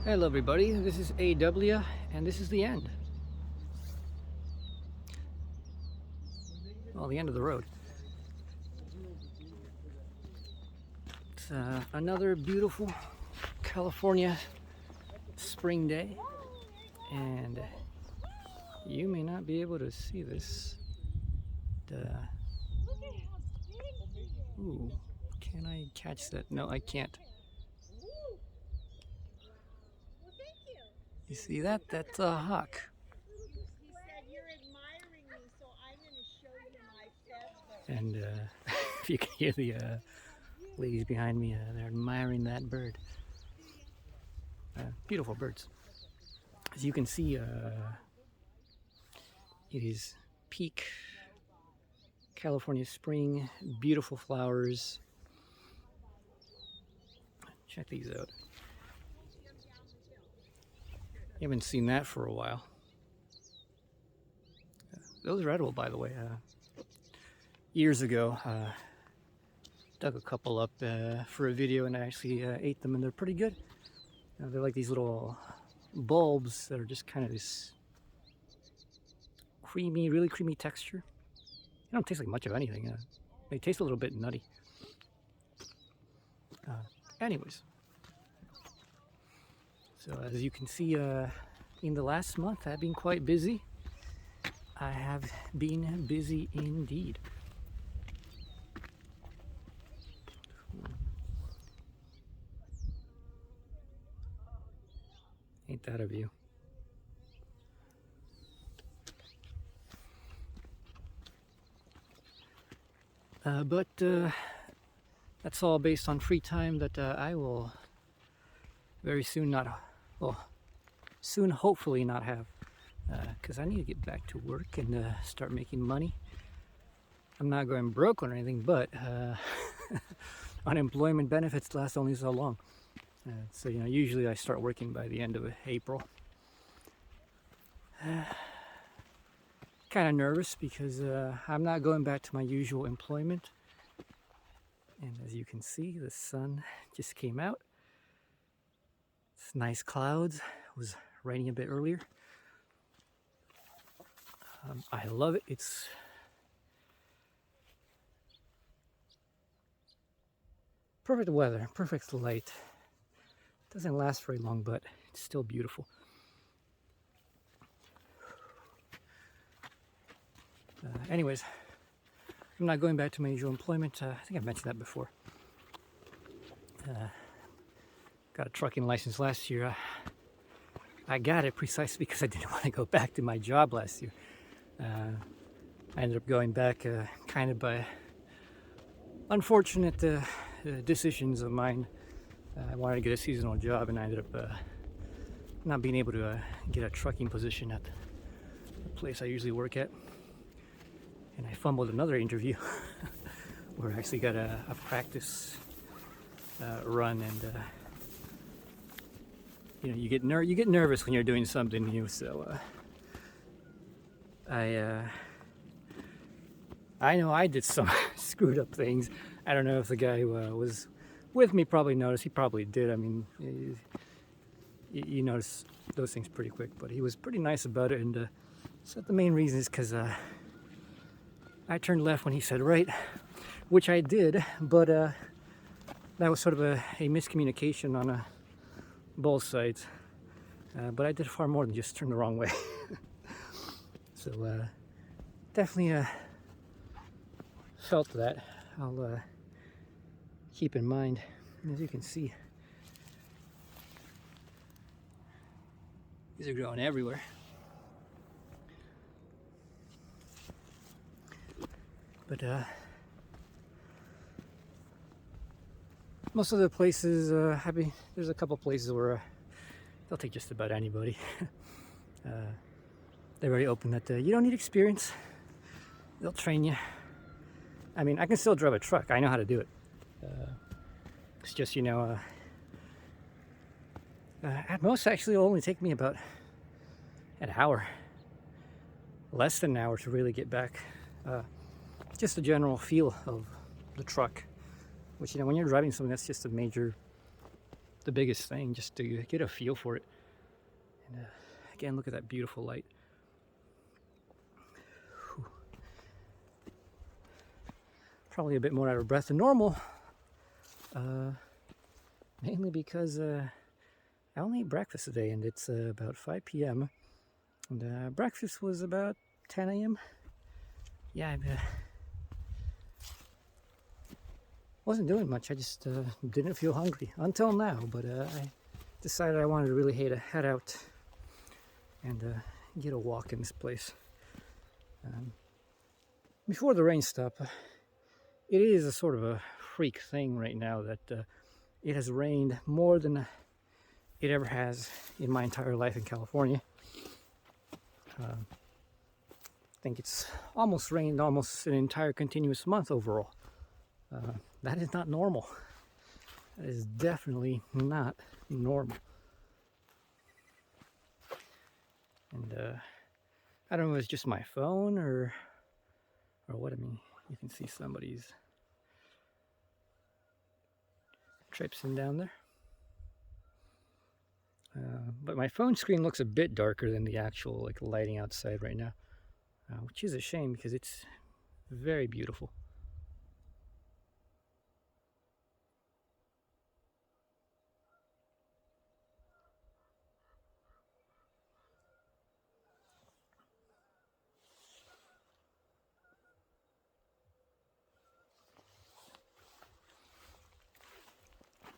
Hello everybody, this is AW and this is the end. Well, the end of the road. It's another beautiful California spring day, and you may not be able to see this. Ooh, can I catch that? No, I can't. You see that? That's a hawk. He said, "You're admiring me, so I'm going to show you my feathers." And if you can hear the ladies behind me, they're admiring that bird. Beautiful birds. As you can see, it is peak California spring, beautiful flowers. Check these out. You haven't seen that for a while. Those are edible, by the way. Years ago, dug a couple up for a video and I actually ate them, and they're pretty good. They're like these little bulbs that are just kind of this creamy, really creamy texture. They don't taste like much of anything. They taste a little bit nutty. Anyways, so as you can see, in the last month I've been quite busy. I have been busy indeed. Ain't that a view? But that's all based on free time that I will very soon soon hopefully not have, because I need to get back to work and start making money. I'm not going broke or anything, but unemployment benefits last only so long. So usually I start working by the end of April. Kind of nervous because I'm not going back to my usual employment. And as you can see, the sun just came out. It's nice clouds. It was raining a bit earlier. I love it. It's perfect weather, perfect light. Doesn't last very long, but it's still beautiful. Anyways, I'm not going back to my usual employment. I think I've mentioned that before. Got a trucking license last year. I got it precisely because I didn't want to go back to my job last year. I ended up going back kind of by unfortunate decisions of mine. I wanted to get a seasonal job, and I ended up not being able to get a trucking position at the place I usually work at. And I fumbled another interview where I actually got a practice run, and you get nervous when you're doing something new. So I know I did some screwed up things. I don't know if the guy who was with me probably noticed. He probably did. I mean, you notice those things pretty quick, but he was pretty nice about it. And so the main reason is because I turned left when he said right, which I did, but that was sort of a miscommunication on both sides. But I did far more than just turn the wrong way. So definitely felt that. I'll keep in mind. As you can see, these are growing everywhere. But most of the places, there's a couple places where they'll take just about anybody. They're very open that you don't need experience. They'll train you. I mean, I can still drive a truck. I know how to do it. It's just, at most actually it'll only take me about an hour. Less than an hour to really get back. Just the general feel of the truck, which when you're driving something that's just a major the biggest thing, just to get a feel for it. And again, look at that beautiful light. Whew. Probably a bit more out of breath than normal, mainly because I only ate breakfast today, and it's about 5 p.m. and breakfast was about 10 a.m. Yeah, I wasn't doing much. I just didn't feel hungry until now, but I decided I wanted to really head out and get a walk in this place. Before the rain stopped, it is a sort of a freak thing right now that it has rained more than it ever has in my entire life in California. I think it's almost rained almost an entire continuous month overall. That is not normal. That is definitely not normal. And I don't know if it's just my phone or what. I mean, you can see somebody's traipsing down there. But my phone screen looks a bit darker than the actual lighting outside right now, which is a shame because it's very beautiful.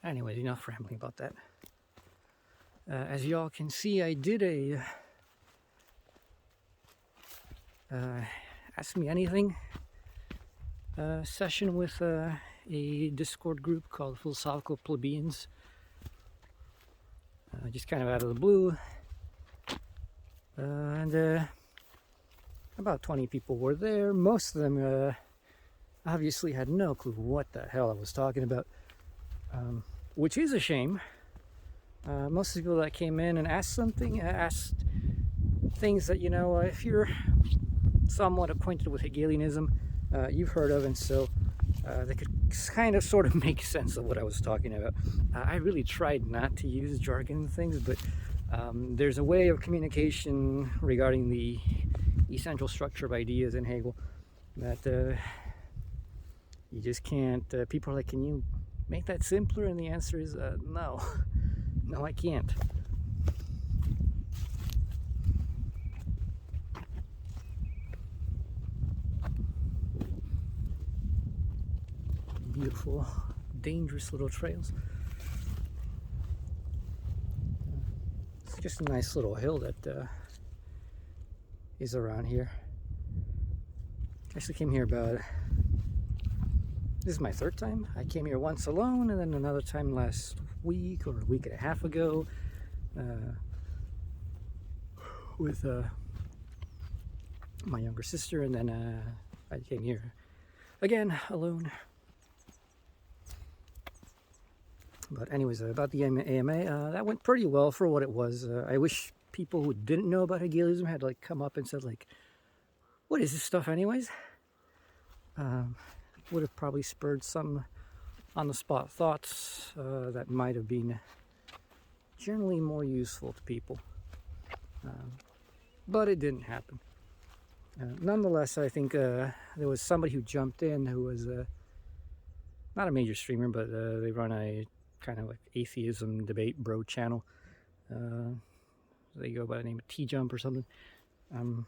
Anyways, enough rambling about that. As y'all can see, I did a Ask Me Anything session with a Discord group called Philosophical Plebeians. Just kind of out of the blue. And about 20 people were there. Most of them obviously had no clue what the hell I was talking about, which is a shame. Most of the people that came in and asked things that, if you're somewhat acquainted with Hegelianism, you've heard of, and so they could kind of sort of make sense of what I was talking about. I really tried not to use jargon and things, but there's a way of communication regarding the essential structure of ideas in Hegel that you just can't. People are like, can you make that simpler? And the answer is no. No, I can't. Beautiful, dangerous little trails. It's just a nice little hill that is around here. I actually came here this is my third time. I came here once alone, and then another time last week or a week and a half ago with my younger sister, and then I came here again alone. But anyways, about the AMA, that went pretty well for what it was. I wish people who didn't know about Hegelianism had come up and said what is this stuff anyways? Would have probably spurred some on-the-spot thoughts that might have been generally more useful to people. But it didn't happen. Nonetheless, I think there was somebody who jumped in who was not a major streamer, but they run a kind of atheism debate bro channel. They go by the name of T-Jump or something. And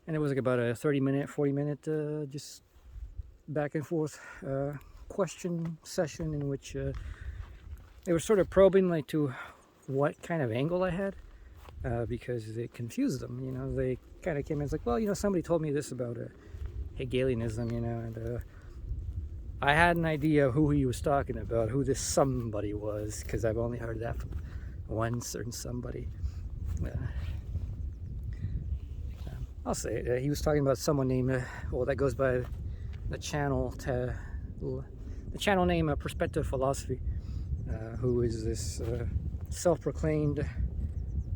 it was about a 30-minute, 40-minute just back and forth question session in which they were sort of probing to what kind of angle I had, because it confused them. They kind of came in, it's well, somebody told me this about Hegelianism, and I had an idea of who he was talking about, who this somebody was, because I've only heard that from one certain somebody. I'll say it. He was talking about someone named, that goes by the channel name Perspective Philosophy, who is this self-proclaimed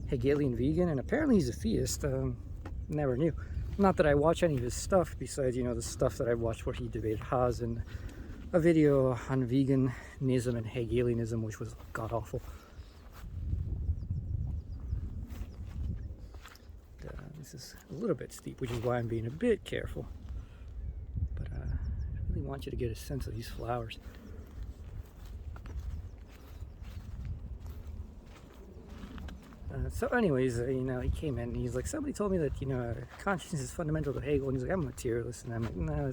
Hegelian vegan, and apparently he's a theist. Never knew. Not that I watch any of his stuff besides, the stuff that I watched where he debated Haas and a video on veganism and Hegelianism, which was god awful. This is a little bit steep, which is why I'm being a bit careful. But I really want you to get a sense of these flowers. So anyways, he came in and he's like, somebody told me that, consciousness is fundamental to Hegel. And he's like, I'm a materialist. And I'm like, no,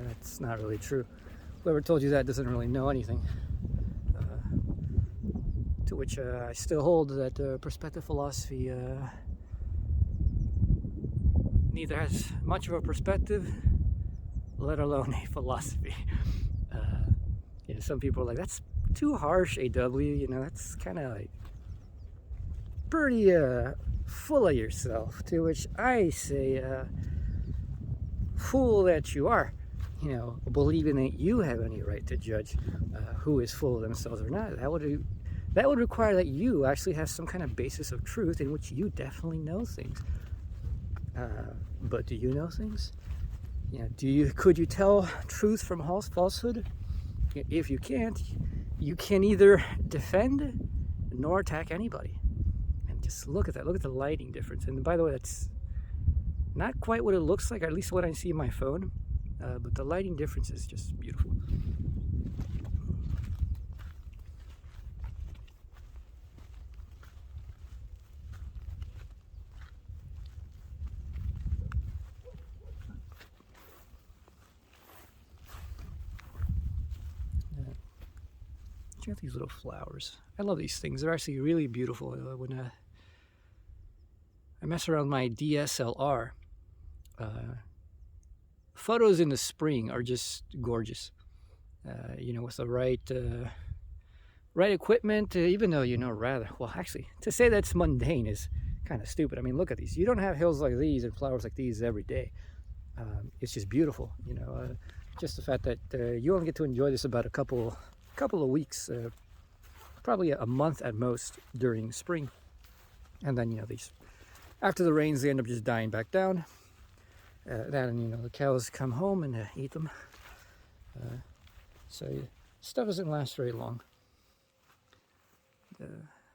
that's not really true. Whoever told you that doesn't really know anything. To which I still hold that perspective philosophy neither has much of a perspective, let alone a philosophy. Some people are like, that's too harsh, AW. That's kind of like pretty full of yourself. To which I say, fool that you are. Believing that you have any right to judge who is full of themselves or not. That would require that you actually have some kind of basis of truth in which you definitely know things. But do you know things? Could you tell truth from falsehood? If you can't, you can neither defend nor attack anybody. And just look at that. Look at the lighting difference. And by the way, that's not quite what it looks like, or at least what I see on my phone. But the lighting difference is just beautiful. Check out these little flowers. I love these things. They're actually really beautiful. When I mess around with my DSLR, photos in the spring are just gorgeous. With the right equipment, even though actually, to say that's mundane is kind of stupid. I mean, look at these. You don't have hills like these and flowers like these every day. It's just beautiful. Just the fact that you only get to enjoy this about a couple of weeks, probably a month at most during spring, and then these after the rains they end up just dying back down. The cows come home and eat them. So stuff doesn't last very long.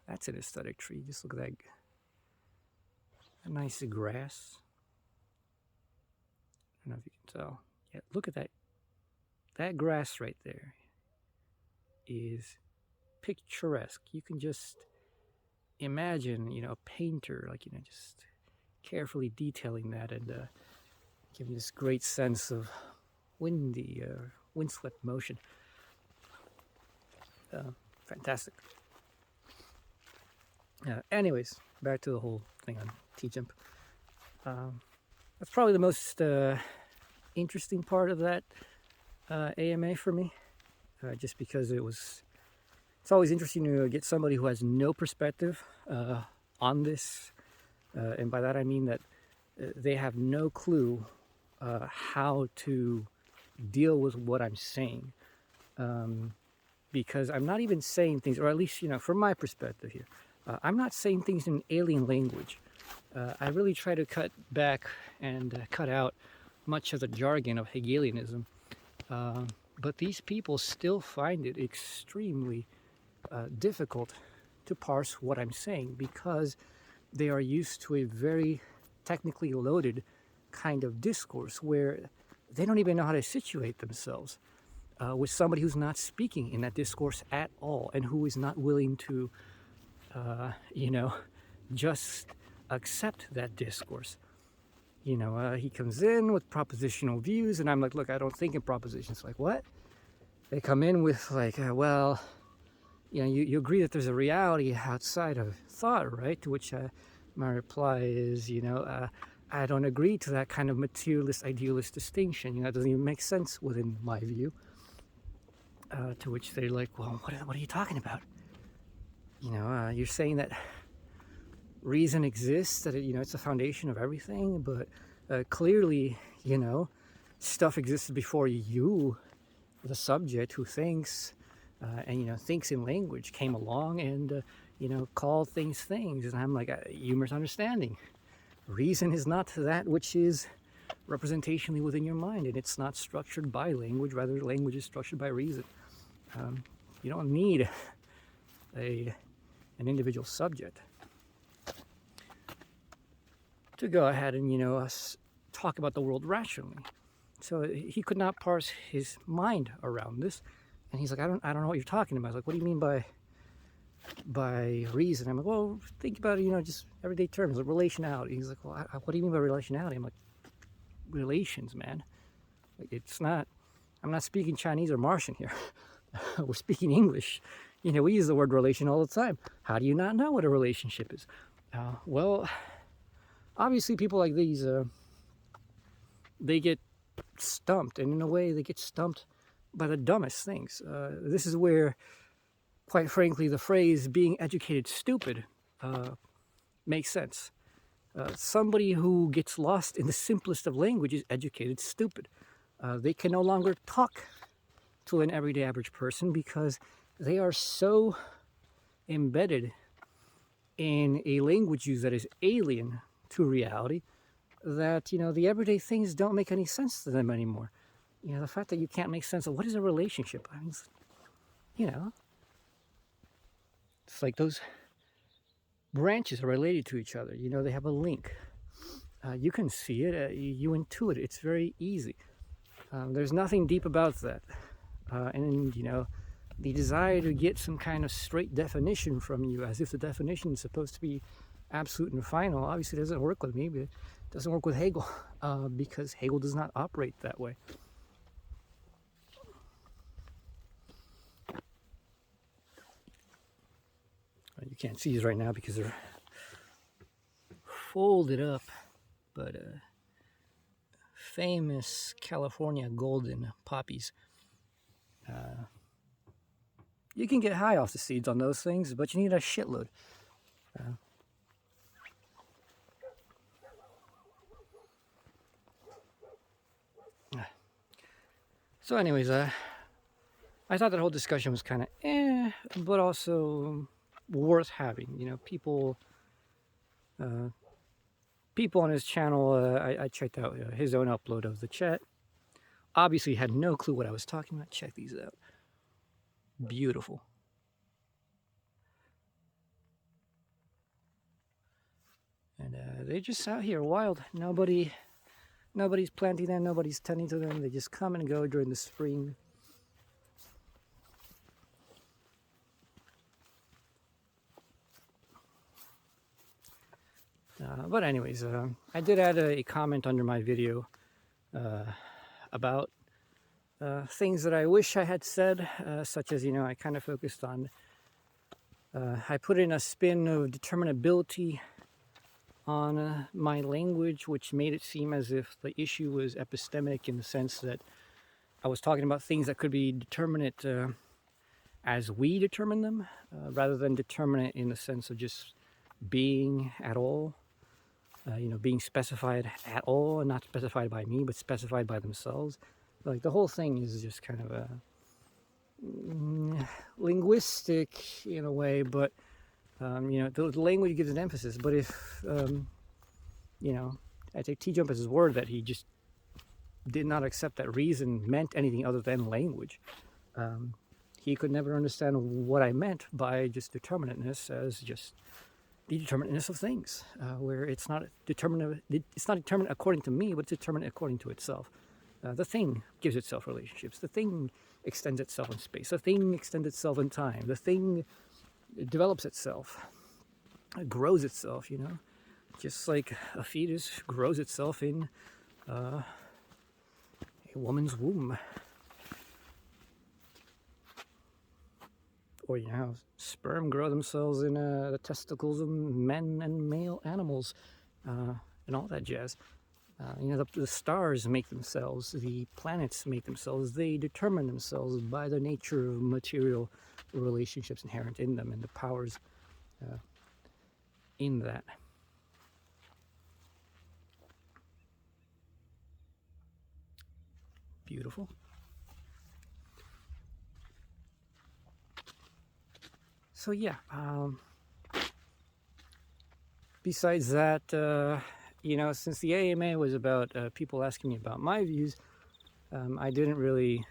That's an aesthetic tree. Just look at that. A nice grass. I don't know if you can tell. Yeah, look at that. That grass right there is picturesque. You can just imagine, a painter, just carefully detailing that and giving this great sense of windswept motion. Fantastic. Anyways, back to the whole thing on T-Jump. That's probably the most interesting part of that AMA for me. Just because it's always interesting to get somebody who has no perspective on this. And by that I mean that they have no clue how to deal with what I'm saying. Because I'm not even saying things, or at least, from my perspective here, I'm not saying things in alien language. I really try to cut back and cut out much of the jargon of Hegelianism. But these people still find it extremely difficult to parse what I'm saying because they are used to a very technically loaded kind of discourse where they don't even know how to situate themselves with somebody who's not speaking in that discourse at all and who is not willing to, just accept that discourse. He comes in with propositional views, and I'm like, look, I don't think in propositions. Like, what? They come in with like, you agree that there's a reality outside of thought, right? To which my reply is, I don't agree to that kind of materialist, idealist distinction. It doesn't even make sense within my view. To which they're like, well, what are you talking about? You're saying that reason exists, that it's the foundation of everything, but clearly, stuff existed before you, the subject who thinks, and thinks in language, came along and called things things. And I'm like, you misunderstanding. Reason is not that which is representationally within your mind, and it's not structured by language. Rather, language is structured by reason. You don't need an individual subject to go ahead and, talk about the world rationally. So he could not parse his mind around this, and he's like, I don't know what you're talking about. I was like, what do you mean by reason? I'm like, well, think about it, just everyday terms, like relationality. He's like, well, what do you mean by relationality? I'm like, relations, man. Like, it's not. I'm not speaking Chinese or Martian here. We're speaking English. We use the word relation all the time. How do you not know what a relationship is? Well, obviously, people like these, they get stumped, and in a way, they get stumped by the dumbest things. This is where, quite frankly, the phrase "being educated stupid" makes sense. Somebody who gets lost in the simplest of language is educated stupid. They can no longer talk to an everyday average person because they are so embedded in a language use that is alien to reality that, the everyday things don't make any sense to them anymore. The fact that you can't make sense of what is a relationship. I mean, it's like those branches are related to each other. They have a link. You can see it. You intuit it. It's very easy. There's nothing deep about that. And, the desire to get some kind of straight definition from you, as if the definition is supposed to be absolute and final, obviously doesn't work with me, but it doesn't work with Hegel, because Hegel does not operate that way. You can't see these right now because they're folded up, but famous California golden poppies. You can get high off the seeds on those things, but you need a shitload. So anyways, I thought that whole discussion was kind of but also worth having. People on his channel, I checked out his own upload of the chat. Obviously had no clue what I was talking about. Check these out. Beautiful. And they're just out here wild. Nobody's planting them, nobody's tending to them. They just come and go during the spring. But anyways, I did add a comment under my video about things that I wish I had said, such as, I kind of focused on, I put in a spin of determinability on my language, which made it seem as if the issue was epistemic in the sense that I was talking about things that could be determinate as we determine them, rather than determinate in the sense of just being at all, being specified at all, and not specified by me, but specified by themselves. Like, the whole thing is just kind of a linguistic in a way, but the language gives an emphasis. But if I take T. Jump as his word that he just did not accept that reason meant anything other than language, he could never understand what I meant by just determinateness as just the determinateness of things, where it's not determinate according to me, but it's determinate according to itself. The thing gives itself relationships. The thing extends itself in space. The thing extends itself in time. The thing develops itself, grows itself, just like a fetus grows itself in a woman's womb. Or, sperm grow themselves in the testicles of men and male animals, and all that jazz. The stars make themselves, the planets make themselves, they determine themselves by the nature of material relationships inherent in them and the powers in that. Beautiful. So yeah, besides that, since the AMA was about people asking me about my views, I didn't really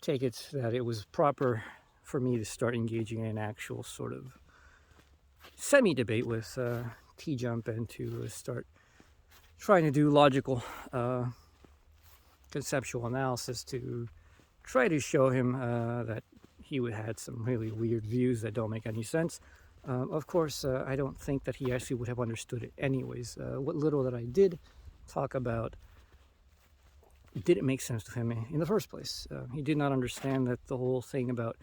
take it that it was proper for me to start engaging in an actual sort of semi-debate with T-Jump and to start trying to do logical conceptual analysis to try to show him that he had some really weird views that don't make any sense. Of course, I don't think that he actually would have understood it anyways. What little that I did talk about didn't make sense to him in the first place. He did not understand that the whole thing about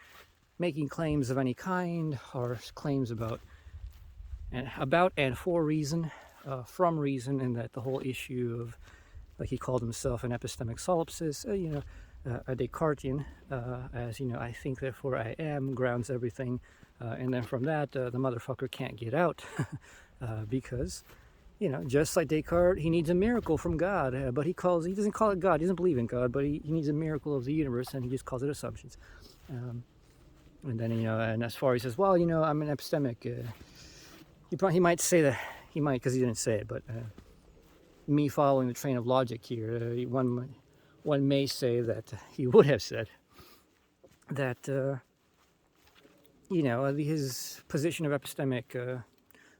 making claims of any kind or claims about and for reason, from reason, and that the whole issue of, like he called himself, an epistemic solipsist, a Descartian, as I think therefore I am, grounds everything, and then from that the motherfucker can't get out because just like Descartes, he needs a miracle from God, but he doesn't call it God, he doesn't believe in God, but he needs a miracle of the universe, and he just calls it assumptions. And then and as far as he says, well, I'm an epistemic, he might say that, because he didn't say it, but me following the train of logic here, one may say that he would have said that his position of epistemic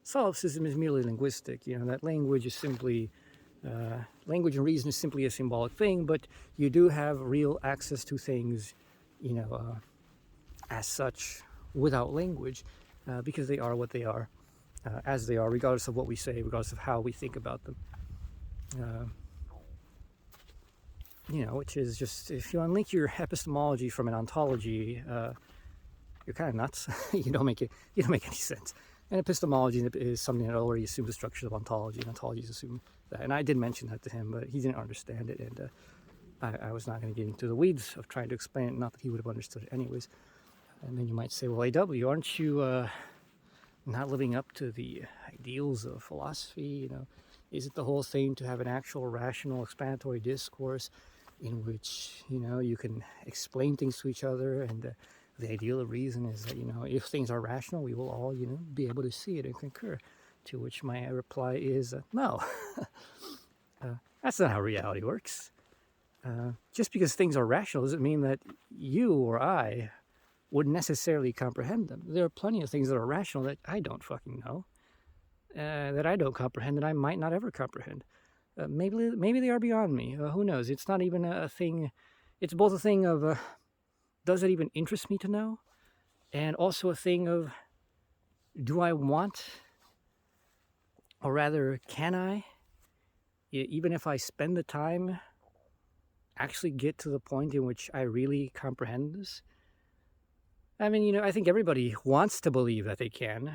solipsism is merely linguistic. That language is simply language and reason is simply a symbolic thing, but you do have real access to things, as such, without language, because they are what they are, as they are, regardless of what we say, regardless of how we think about them. Which is just, if you unlink your epistemology from an ontology, you're kind of nuts. You don't make any sense. And epistemology is something that already assumes the structure of ontology, and ontologies assume that. And I did mention that to him, but he didn't understand it, and I was not going to get into the weeds of trying to explain it, not that he would have understood it anyways. And then you might say, well, AW, aren't you not living up to the ideals of philosophy? Is it the whole thing to have an actual rational explanatory discourse in which you can explain things to each other, and the ideal of reason is that if things are rational, we will all be able to see it and concur? To which my reply is no. That's not how reality works. Just because things are rational doesn't mean that you or I would necessarily comprehend them. There are plenty of things that are rational that I don't fucking know, that I don't comprehend, that I might not ever comprehend. Maybe they are beyond me. Who knows? It's not even a thing. It's both a thing of does it even interest me to know, and also a thing of do I want, or rather can I, even if I spend the time, actually get to the point in which I really comprehend this? I mean, I think everybody wants to believe that they can.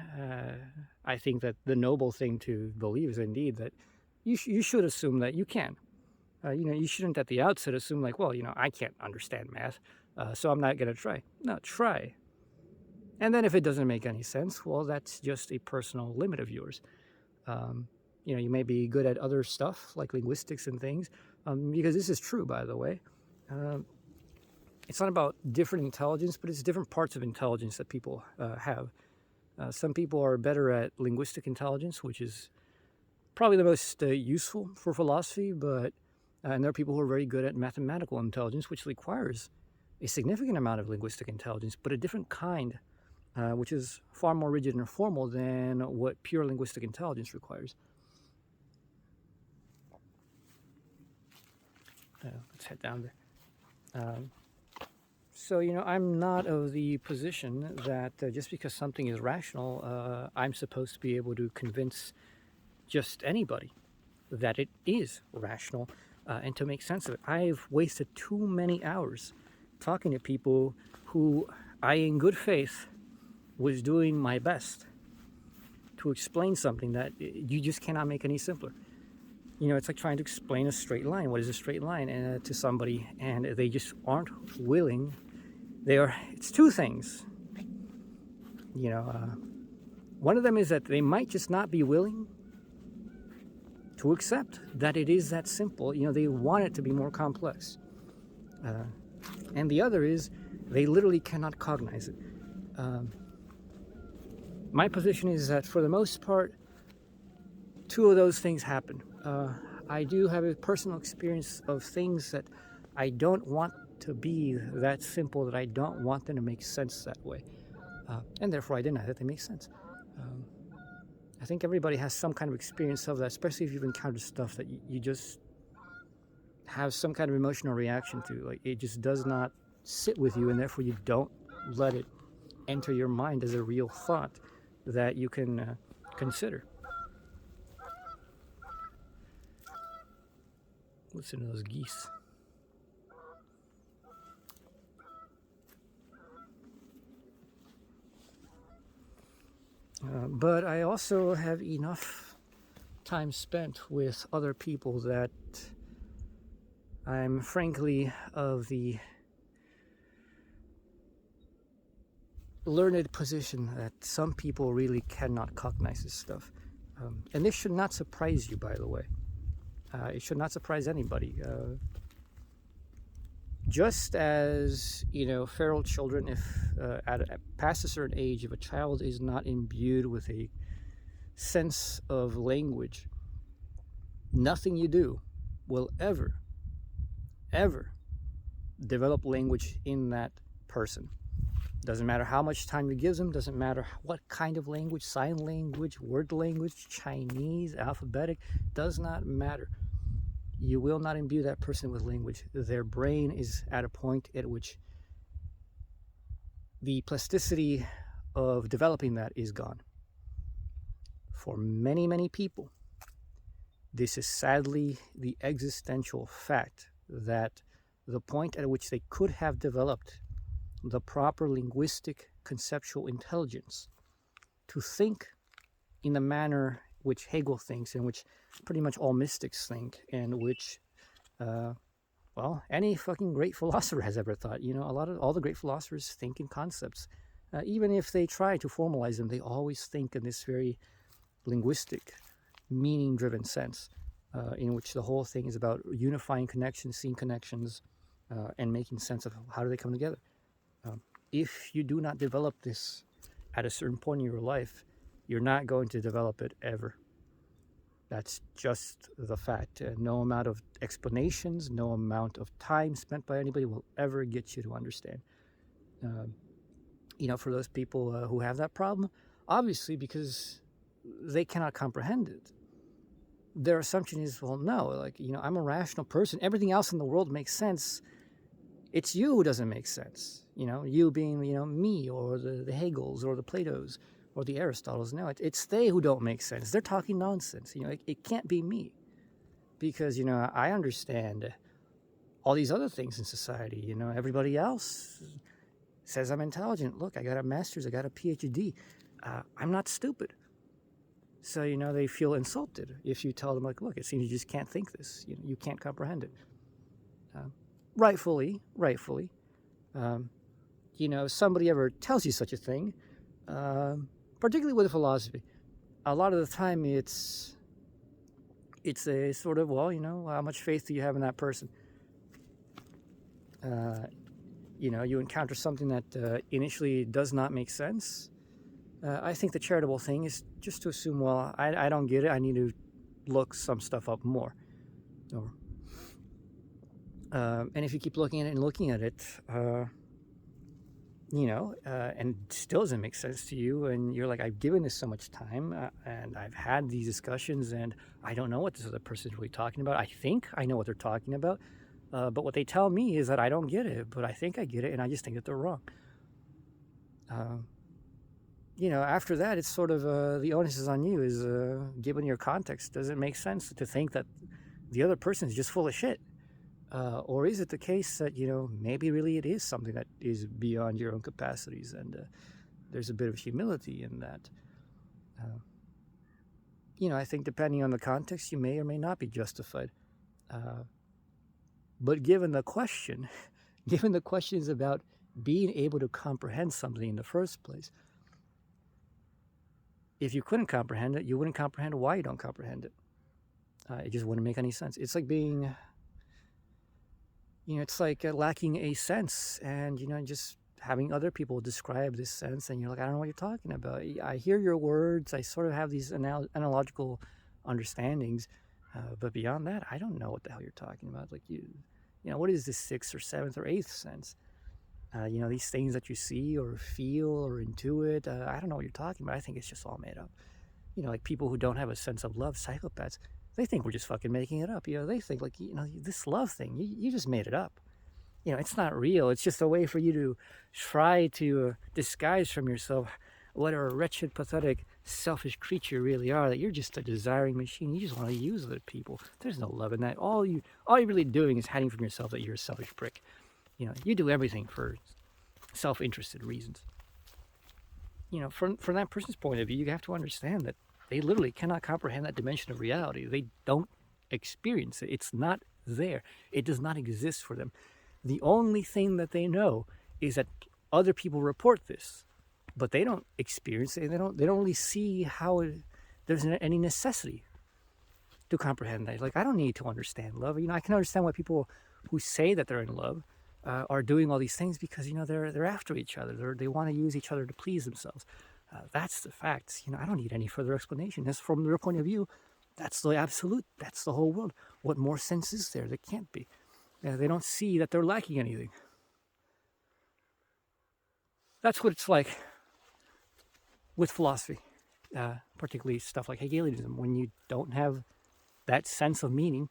I think that the noble thing to believe is indeed that you should assume that you can. You shouldn't at the outset assume like, well, I can't understand math, so I'm not going to try. No, try. And then if it doesn't make any sense, well, that's just a personal limit of yours. You may be good at other stuff like linguistics and things, because this is true, by the way. It's not about different intelligence, but it's different parts of intelligence that people have. Some people are better at linguistic intelligence, which is probably the most useful for philosophy, and there are people who are very good at mathematical intelligence, which requires a significant amount of linguistic intelligence, but a different kind, which is far more rigid and formal than what pure linguistic intelligence requires. Let's head down there. So, I'm not of the position that just because something is rational, I'm supposed to be able to convince just anybody that it is rational and to make sense of it. I've wasted too many hours talking to people who I, in good faith, was doing my best to explain something that you just cannot make any simpler. It's like trying to explain a straight line. What is a straight line to somebody, and they just aren't willing. It's two things. One of them is that they might just not be willing to accept that it is that simple. They want it to be more complex. And the other is they literally cannot cognize it. My position is that for the most part, two of those things happen. I do have a personal experience of things that I don't want to be that simple, that I don't want them to make sense that way. And therefore I deny that they make sense. Um, I think everybody has some kind of experience of that, especially if you've encountered stuff that you just have some kind of emotional reaction to. Like, it just does not sit with you, and therefore you don't let it enter your mind as a real thought that you can consider. Listen to those geese. But I also have enough time spent with other people that I'm frankly of the learned position that some people really cannot cognize this stuff. And this should not surprise you, by the way. It should not surprise anybody. Just as, feral children, if past a certain age, if a child is not imbued with a sense of language, nothing you do will ever develop language in that person. Doesn't matter how much time you give them, doesn't matter what kind of language, sign language, word language, Chinese, alphabetic, does not matter. You will not imbue that person with language. Their brain is at a point at which the plasticity of developing that is gone. For many, many people, this is sadly the existential fact that the point at which they could have developed the proper linguistic conceptual intelligence to think in the manner which Hegel thinks, and which pretty much all mystics think, and which, any fucking great philosopher has ever thought. All the great philosophers think in concepts. Even if they try to formalize them, they always think in this very linguistic, meaning-driven sense, in which the whole thing is about unifying connections, seeing connections, and making sense of how do they come together. If you do not develop this at a certain point in your life, you're not going to develop it ever. That's just the fact. No amount of explanations, no amount of time spent by anybody will ever get you to understand. For those people who have that problem, obviously because they cannot comprehend it, their assumption is, well, no, I'm a rational person. Everything else in the world makes sense. It's you who doesn't make sense. You being, me, or the Hegels, or the Platos, or the Aristotles. No, it's they who don't make sense. They're talking nonsense. It can't be me, because I understand all these other things in society. Everybody else says I'm intelligent. Look, I got a master's, I got a PhD. I'm not stupid. So they feel insulted if you tell them, look, it seems you just can't think this. You can't comprehend it. Rightfully. If somebody ever tells you such a thing, particularly with philosophy, a lot of the time it's a sort of, how much faith do you have in that person? You encounter something that initially does not make sense. I think the charitable thing is just to assume, well, I don't get it. I need to look some stuff up more. And if you keep looking at it, and it still doesn't make sense to you, and you're like, I've given this so much time, and I've had these discussions, and I don't know what this other person is really talking about. I think I know what they're talking about, but what they tell me is that I don't get it, but I think I get it, and I just think that they're wrong. After that, it's sort of the onus is on you. Is given your context, does it make sense to think that the other person is just full of shit? Or is it the case that, maybe really it is something that is beyond your own capacities, and there's a bit of humility in that? I think depending on the context, you may or may not be justified. But given the question is about being able to comprehend something in the first place, if you couldn't comprehend it, you wouldn't comprehend why you don't comprehend it. It just wouldn't make any sense. It's like being... it's like lacking a sense, and, just having other people describe this sense, and you're like, I don't know what you're talking about. I hear your words. I sort of have these analogical understandings. But beyond that, I don't know what the hell you're talking about. Like what is this sixth or seventh or eighth sense? These things that you see or feel or intuit. I don't know what you're talking about. I think it's just all made up. Like people who don't have a sense of love, psychopaths, they think we're just fucking making it up. They think like, this love thing, you just made it up. It's not real. It's just a way for you to try to disguise from yourself what a wretched, pathetic, selfish creature you really are, that you're just a desiring machine. You just want to use other people. There's no love in that. All you're really doing is hiding from yourself that you're a selfish prick. You do everything for self-interested reasons. From that person's point of view, you have to understand that they literally cannot comprehend that dimension of reality. They don't experience it. It's not there. It does not exist for them. The only thing that they know is that other people report this, but they don't experience it. They don't really see how there's any necessity to comprehend that. Like, I don't need to understand love. I can understand why people who say that they're in love are doing all these things, because they're after each other. They want to use each other to please themselves. That's the facts. I don't need any further explanation. That's from their point of view. That's the absolute. That's the whole world. What more sense is there? There can't be. They don't see that they're lacking anything. That's what it's like with philosophy, particularly stuff like Hegelianism. When you don't have that sense of meaning,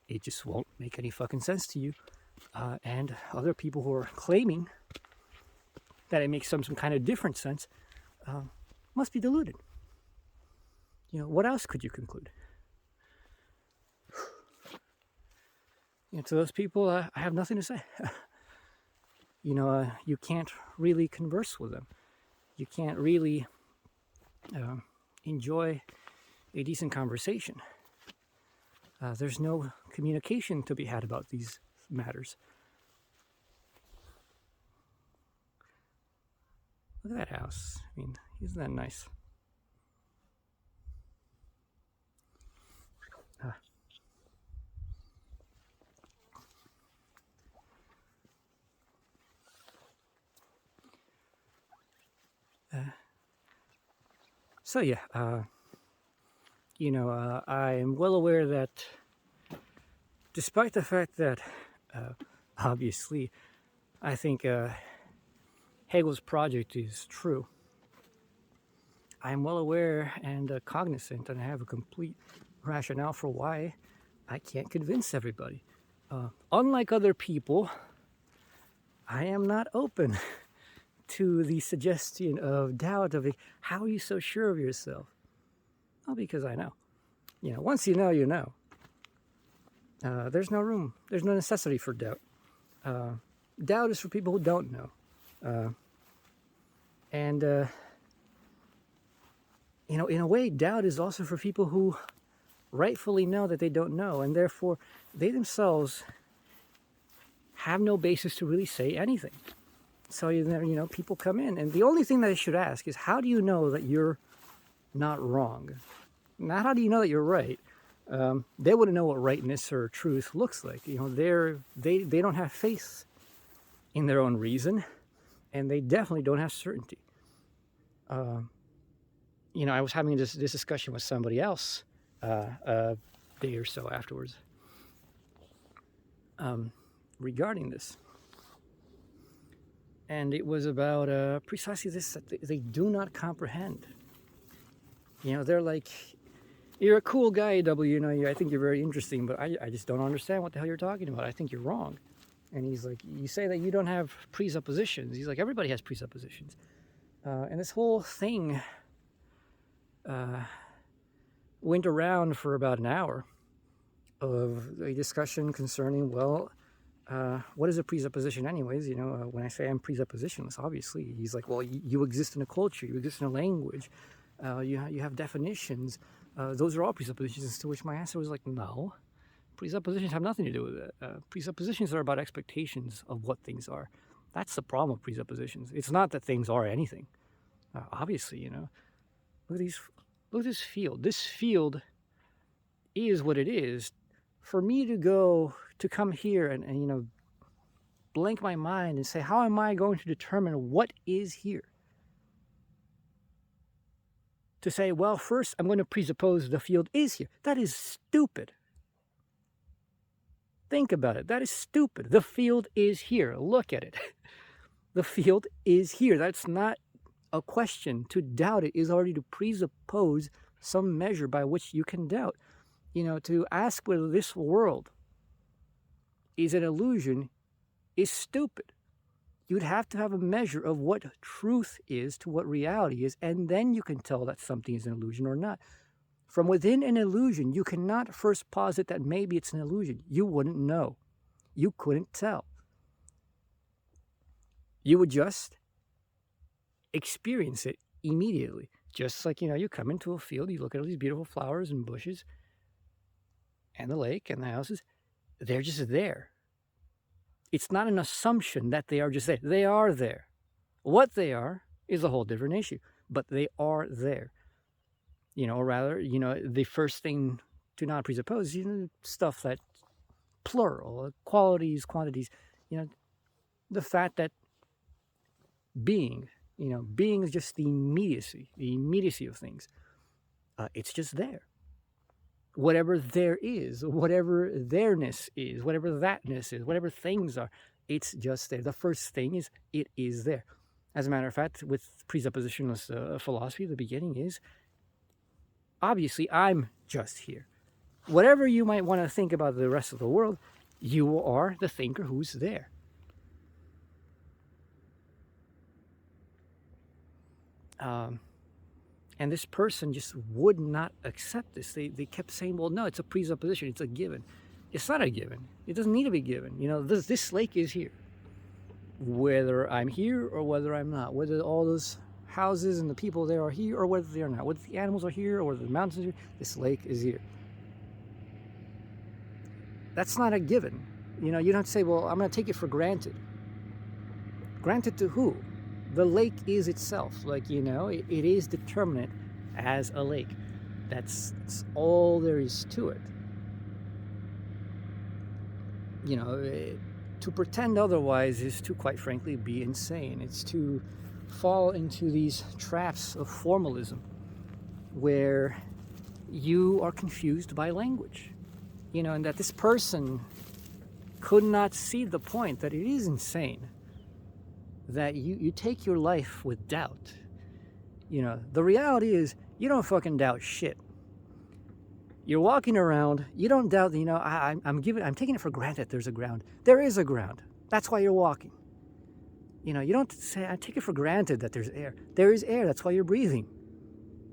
it just won't make any fucking sense to you. And other people who are claiming that it makes some kind of different sense must be deluded. What else could you conclude? To those people, I have nothing to say. You can't really converse with them. You can't really enjoy a decent conversation. There's no communication to be had about these matters. Look at that house. Isn't that nice? So yeah, I am well aware that despite the fact that obviously I think Hegel's project is true, I am well aware and cognizant, and I have a complete rationale for why I can't convince everybody. Unlike other people, I am not open to the suggestion of doubt of how are you so sure of yourself? Well, because I know. Once you know, you know. There's no room. There's no necessity for doubt. Doubt is for people who don't know. And in a way, doubt is also for people who rightfully know that they don't know, and therefore they themselves have no basis to really say anything. So, people come in, and the only thing that they should ask is, how do you know that you're not wrong? Not how do you know that you're right. They wouldn't know what rightness or truth looks like. They don't have faith in their own reason, and they definitely don't have certainty. I was having this discussion with somebody else a day or so afterwards regarding this. And it was about precisely this, that they do not comprehend. They're like, you're a cool guy, W, I think you're very interesting, but I just don't understand what the hell you're talking about. I think you're wrong. And he's like, you say that you don't have presuppositions. He's like, everybody has presuppositions. And this whole thing went around for about an hour of a discussion concerning, what is a presupposition anyways? When I say I'm presuppositionless, obviously, he's like, well, you exist in a culture, you exist in a language, you have definitions. Those are all presuppositions, to which my answer was like, no. Presuppositions have nothing to do with it. Presuppositions are about expectations of what things are. That's the problem with presuppositions. It's not that things are anything. Obviously, look at this field. This field is what it is. For me to come here and blank my mind and say, how am I going to determine what is here? to say, well, first I'm going to presuppose the field is here. That is stupid. Think about it. That is stupid. The field is here. Look at it. The field is here. That's not a question. To doubt it is already to presuppose some measure by which you can doubt. To ask whether this world is an illusion is stupid. You'd have to have a measure of what truth is to what reality is, and then you can tell that something is an illusion or not. From within an illusion, you cannot first posit that maybe it's an illusion. You wouldn't know. You couldn't tell. You would just experience it immediately. Just like, you come into a field, you look at all these beautiful flowers and bushes and the lake and the houses. They're just there. It's not an assumption that they are just there. They are there. What they are is a whole different issue, but they are there. Or rather, the first thing to not presuppose, stuff that plural, qualities, quantities, the fact that being is just the immediacy of things. It's just there. Whatever there is, whatever there-ness is, whatever that-ness is, whatever things are, it's just there. The first thing is, it is there. As a matter of fact, with presuppositionalist philosophy, the beginning is, obviously, I'm just here. Whatever you might want to think about the rest of the world, you are the thinker who's there. And this person just would not accept this. They kept saying, well, no, it's a presupposition. It's a given. It's not a given. It doesn't need to be given. This lake is here. Whether I'm here or whether I'm not. Whether all those houses and the people there are here or whether they are not. Whether the animals are here or whether the mountains are here. This lake is here. That's not a given. You don't have to say, well, I'm going to take it for granted. Granted to who? The lake is itself. It is determinate as a lake. That's all there is to it. To pretend otherwise is to, quite frankly, be insane. It's to fall into these traps of formalism where you are confused by language. And that this person could not see the point that it is insane that you take your life with doubt. The reality is you don't fucking doubt shit. You're walking around, you don't doubt that, I'm taking it for granted there's a ground. There is a ground. That's why you're walking. You don't say, I take it for granted that there's air. There is air, that's why you're breathing.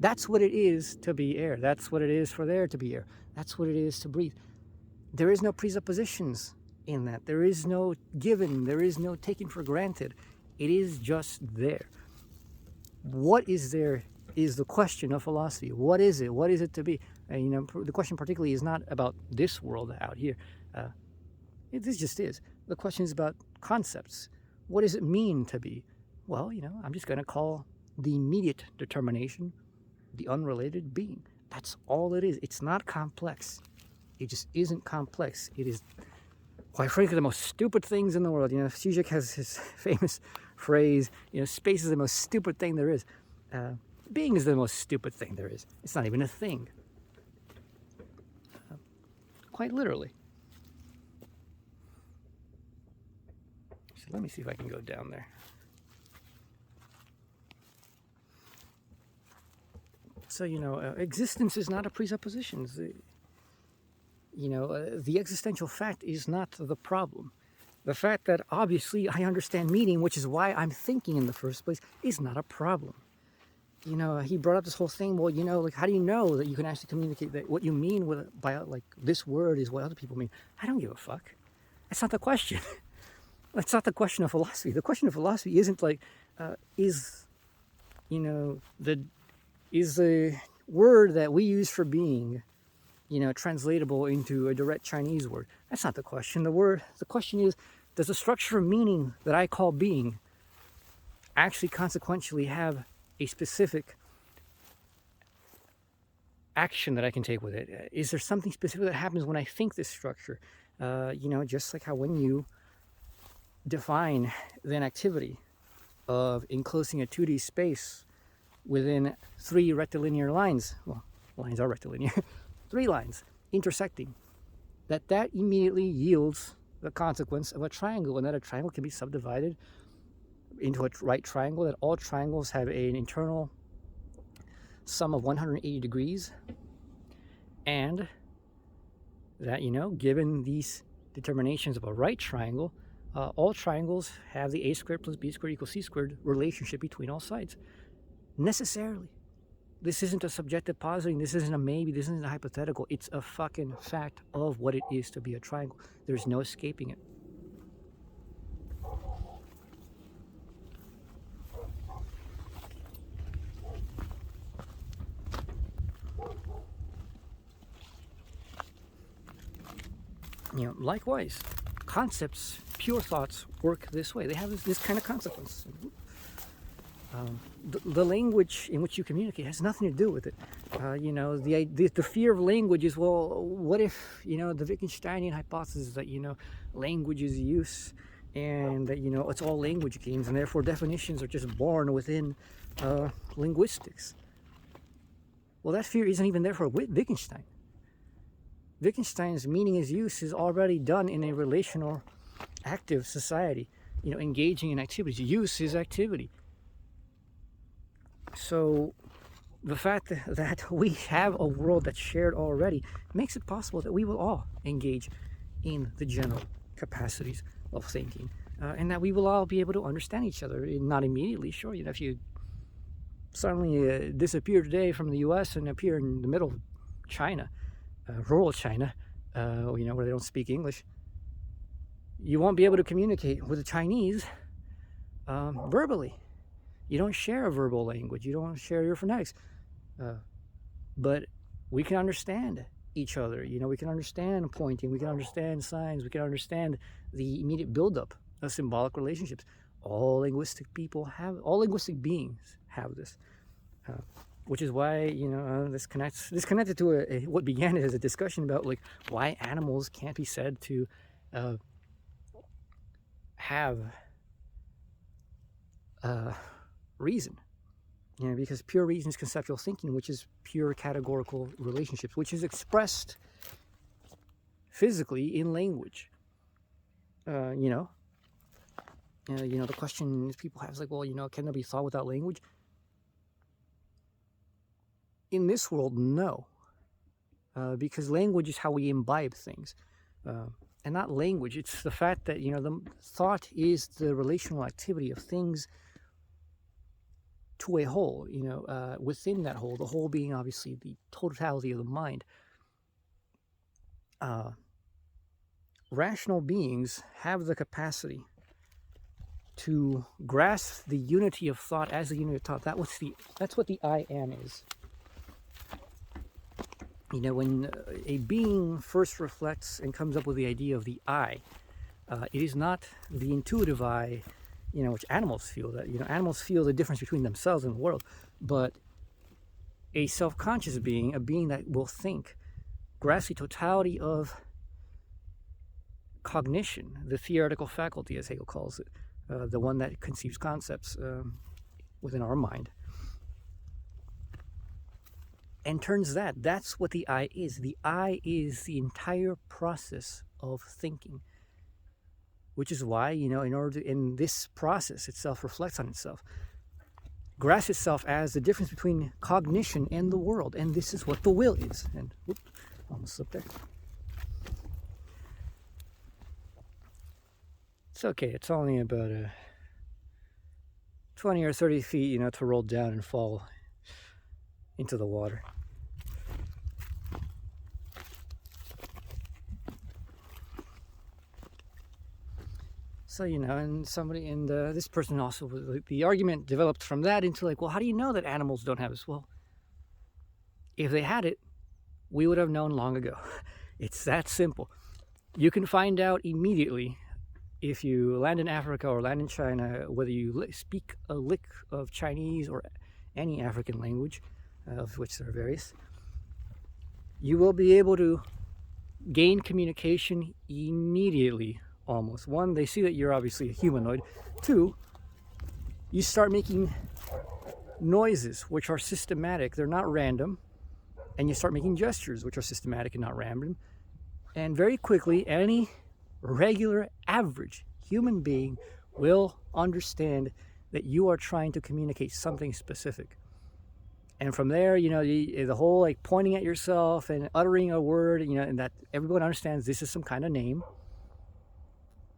That's what it is to be air. That's what it is for there to be air. That's what it is to breathe. There is no presuppositions in that. There is no given. There is no taking for granted. It is just there. What is there is the question of philosophy. What is it? What is it to be? And, the question particularly is not about this world out here. This just is. The question is about concepts. What does it mean to be? Well, I'm just going to call the immediate determination the unrelated being. That's all it is. It's not complex. It just isn't complex. It is, quite frankly, the most stupid things in the world. Zizek has his famous phrase, space is the most stupid thing there is. Being is the most stupid thing there is. It's not even a thing. Quite literally. So let me see if I can go down there. So, existence is not a presupposition. The existential fact is not the problem. The fact that obviously I understand meaning, which is why I'm thinking in the first place, is not a problem. He brought up this whole thing, well, how do you know that you can actually communicate that what you mean by this word is what other people mean? I don't give a fuck. That's not the question. That's not the question of philosophy. The question of philosophy isn't is the word that we use for being, translatable into a direct Chinese word. That's not the question. The question is, does the structure of meaning that I call being actually consequentially have a specific action that I can take with it? Is there something specific that happens when I think this structure? Just like how when you define an activity of enclosing a 2D space, within 3 rectilinear lines, well, lines are rectilinear, 3 lines intersecting, that immediately yields the consequence of a triangle, and that a triangle can be subdivided into a right triangle, that all triangles have an internal sum of 180 degrees, and that, given these determinations of a right triangle, all triangles have the a squared plus b squared equals c squared relationship between all sides. Necessarily. This isn't a subjective positing, this isn't a maybe, this isn't a hypothetical. It's a fucking fact of what it is to be a triangle. There's no escaping it. Likewise, concepts, pure thoughts work this way. They have this kind of consequence. The language in which you communicate has nothing to do with it. The fear of language is, well, what if, the Wittgensteinian hypothesis that, language is use, and that, it's all language games, and therefore definitions are just born within linguistics. Well, that fear isn't even there for Wittgenstein. Wittgenstein's meaning is use is already done in a relational, active society, engaging in activities. Use is activity. So the fact that we have a world that's shared already makes it possible that we will all engage in the general capacities of thinking, and that we will all be able to understand each other. Not immediately, sure. If you suddenly disappear today from the U.S. and appear in the middle of China, rural China, where they don't speak English, you won't be able to communicate with the Chinese verbally. You don't share a verbal language. You don't share your phonetics. But we can understand each other. We can understand pointing. We can understand signs. We can understand the immediate buildup of symbolic relationships. All linguistic beings have this. Which is why, this connected to what began as a discussion about why animals can't be said to have reason. Because pure reason is conceptual thinking, which is pure categorical relationships, which is expressed physically in language. The question people have is can there be thought without language? In this world, no. Because language is how we imbibe things. And not language. It's the fact that, the thought is the relational activity of things to a whole, within that whole, the whole being obviously the totality of the mind. Rational beings have the capacity to grasp the unity of thought as the unity of thought. That's what the I am is. When a being first reflects and comes up with the idea of the I, it is not the intuitive I, which animals feel. That animals feel the difference between themselves and the world, but a self-conscious being, a being that will think, grasp the totality of cognition, the theoretical faculty, as Hegel calls it, the one that conceives concepts within our mind. And turns that's what the I is. The I is the entire process of thinking. Which is why, in this process itself reflects on itself. Grasps itself as the difference between cognition and the world. And this is what the will is. And, almost slipped there. It's okay. It's only about 20 or 30 feet, to roll down and fall into the water. So, and this person also, the argument developed from that into well, how do you know that animals don't have this? Well, if they had it, we would have known long ago. It's that simple. You can find out immediately if you land in Africa or land in China, whether you speak a lick of Chinese or any African language, of which there are various, you will be able to gain communication immediately. Almost. One, they see that you're obviously a humanoid. Two, you start making noises, which are systematic, they're not random, and you start making gestures, which are systematic and not random, and very quickly, any regular, average human being will understand that you are trying to communicate something specific. And from there, the whole like pointing at yourself and uttering a word, and that everyone understands this is some kind of name.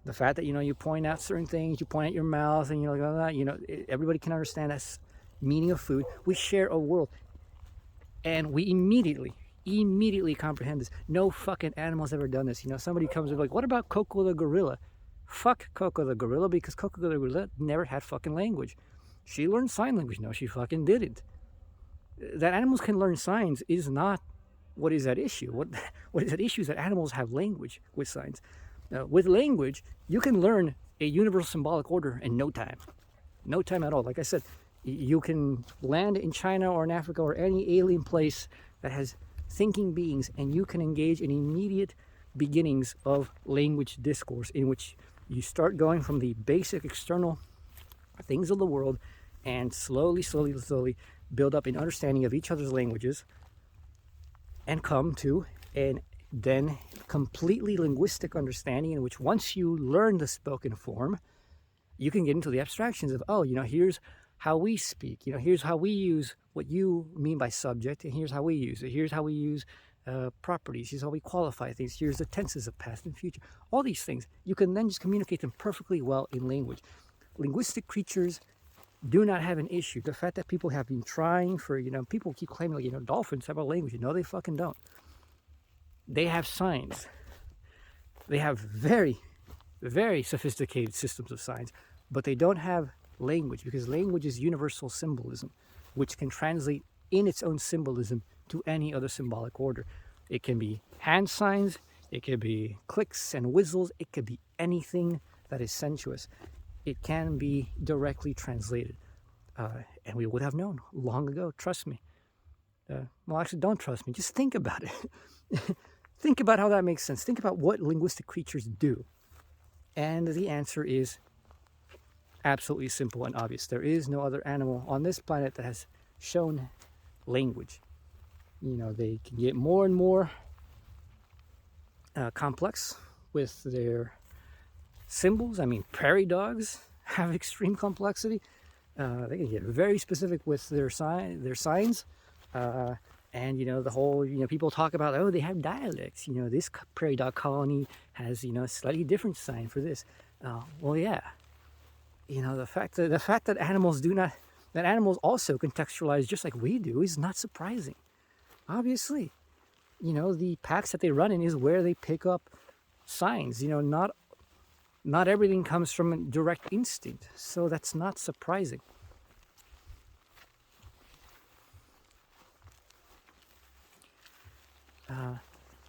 The fact that, you point out certain things, you point at your mouth, and everybody can understand that's meaning of food. We share a world, and we immediately comprehend this. No fucking animal's ever done this. Somebody comes and like, what about Coco the gorilla? Fuck Coco the gorilla, because Coco the gorilla never had fucking language. She learned sign language. No, she fucking didn't. That animals can learn signs is not what is at issue. What is at issue is that animals have language with signs. With language, you can learn a universal symbolic order in no time. No time at all. Like I said, you can land in China or in Africa or any alien place that has thinking beings, and you can engage in immediate beginnings of language discourse, in which you start going from the basic external things of the world and slowly build up an understanding of each other's languages and come to an then completely linguistic understanding, in which once you learn the spoken form, you can get into the abstractions of, here's how we speak, here's how we use what you mean by subject, and here's how we use it, here's how we use properties, here's how we qualify things, here's the tenses of past and future. All these things, you can then just communicate them perfectly well in language. Linguistic creatures do not have an issue. The fact that people have been trying for, people keep claiming, dolphins have a language. No, they fucking don't. They have signs. They have very, very sophisticated systems of signs, but they don't have language, because language is universal symbolism, which can translate in its own symbolism to any other symbolic order. It can be hand signs, it could be clicks and whistles, it could be anything that is sensuous. It can be directly translated. And we would have known long ago, trust me. Well, actually, don't trust me, just think about it. Think about how that makes sense. Think about what linguistic creatures do. And the answer is absolutely simple and obvious. There is no other animal on this planet that has shown language. They can get more and more complex with their symbols. I mean, prairie dogs have extreme complexity. They can get very specific with their signs. And the whole, people talk about, they have dialects. This prairie dog colony has, a slightly different sign for this. Well, yeah. The fact that animals also contextualize just like we do is not surprising. Obviously, the packs that they run in is where they pick up signs. Not everything comes from direct instinct, so that's not surprising.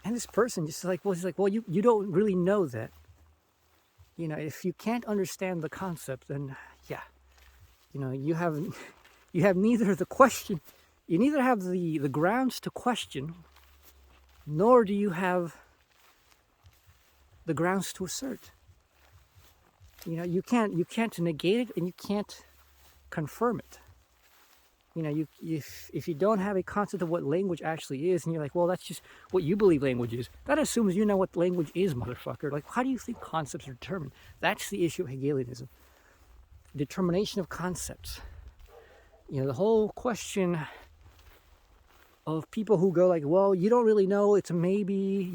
And this person just he's like, well, you don't really know that. If you can't understand the concept, then yeah, you have neither the question, you neither have the grounds to question, nor do you have the grounds to assert. You can't negate it, and you can't confirm it. If you don't have a concept of what language actually is, and you're like, well, that's just what you believe language is, that assumes you know what language is, motherfucker. Like, how do you think concepts are determined? That's the issue of Hegelianism. Determination of concepts. The whole question of people who go like, well, you don't really know, it's a maybe,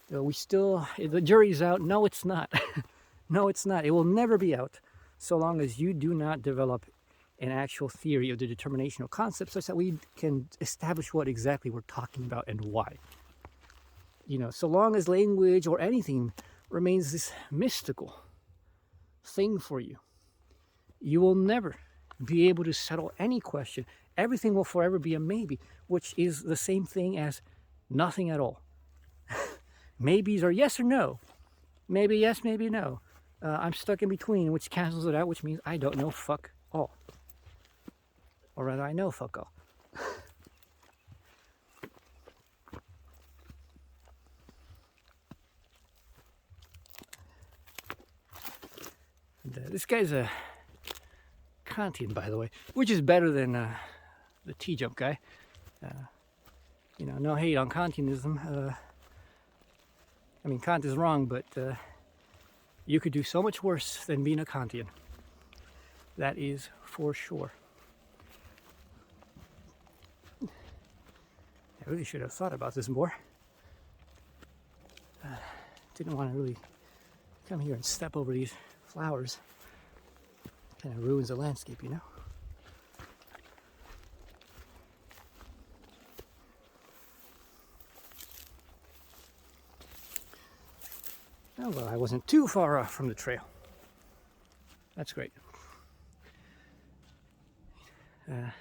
the jury's out. No, it's not. No, it's not. It will never be out so long as you do not develop an actual theory of the determination of concepts, such that we can establish what exactly we're talking about and why. So long as language or anything remains this mystical thing for you, you will never be able to settle any question. Everything will forever be a maybe, which is the same thing as nothing at all. Maybes are yes or no. Maybe yes, maybe no. I'm stuck in between, which cancels it out, which means I don't know fuck all. Or rather, I know fuck all. And, this guy's a Kantian, by the way, which is better than the T-jump guy. No hate on Kantianism. I mean, Kant is wrong, but you could do so much worse than being a Kantian. That is for sure. I really should have thought about this more. Didn't want to really come here and step over these flowers. Kind of ruins the landscape, you know? Oh, well, I wasn't too far off from the trail. That's great. I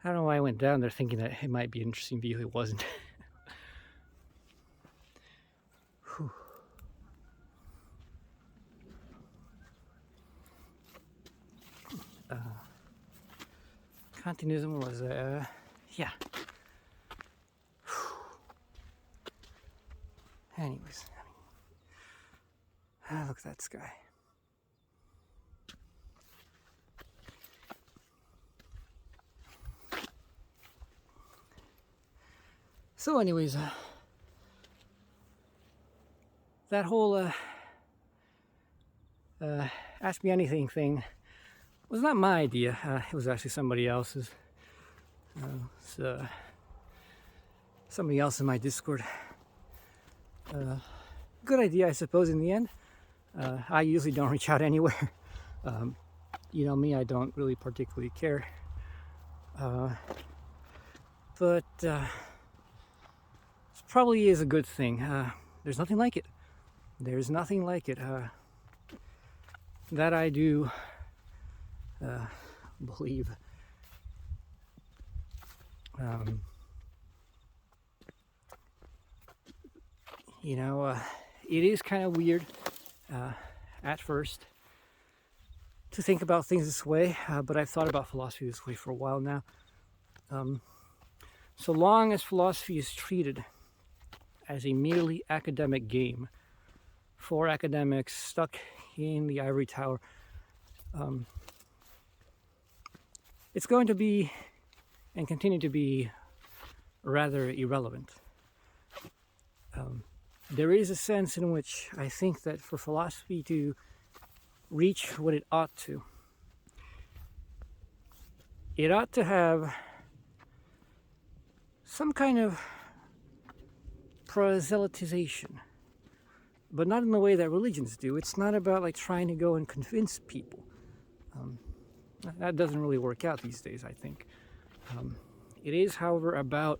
don't know why I went down there thinking that it might be an interesting view. It wasn't. Kantianism was, yeah. Anyways, look at that sky. So anyways, that whole Ask Me Anything thing was not my idea. It was actually somebody else's. Somebody else in my Discord. Good idea, I suppose, in the end. I usually don't reach out anywhere. You know me, I don't really particularly care. But it probably is a good thing. There's nothing like it. There's nothing like it. That I do believe. It is kind of weird at first to think about things this way, but I've thought about philosophy this way for a while now. So long as philosophy is treated as a merely academic game for academics stuck in the ivory tower, it's going to be and continue to be rather irrelevant. There is a sense in which I think that for philosophy to reach what it ought to have some kind of proselytization, but not in the way that religions do. It's not about like trying to go and convince people. That doesn't really work out these days, I think. It is, however, about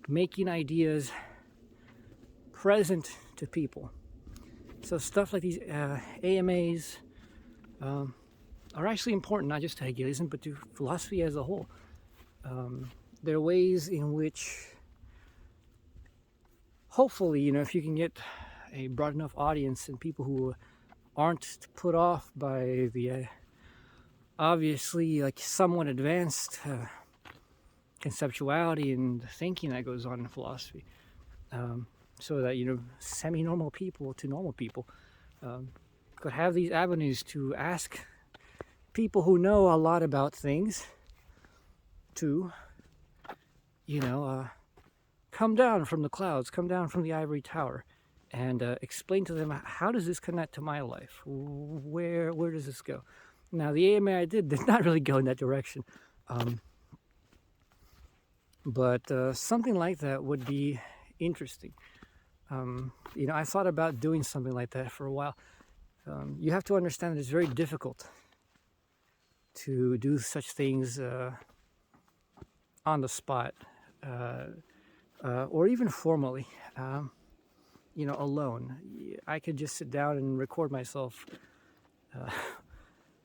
making ideas present to people. So stuff like these AMAs are actually important, not just to Hegelianism, but to philosophy as a whole. There are ways in which, hopefully, if you can get a broad enough audience and people who aren't put off by the obviously like somewhat advanced conceptuality and thinking that goes on in philosophy, so that semi-normal people to normal people could have these avenues to ask people who know a lot about things to come down from the clouds, come down from the ivory tower, and explain to them, how does this connect to my life? Where does this go? Now, the AMA I did not really go in that direction. But something like that would be interesting. I thought about doing something like that for a while. You have to understand that it's very difficult to do such things on the spot, or even formally, alone. I could just sit down and record myself,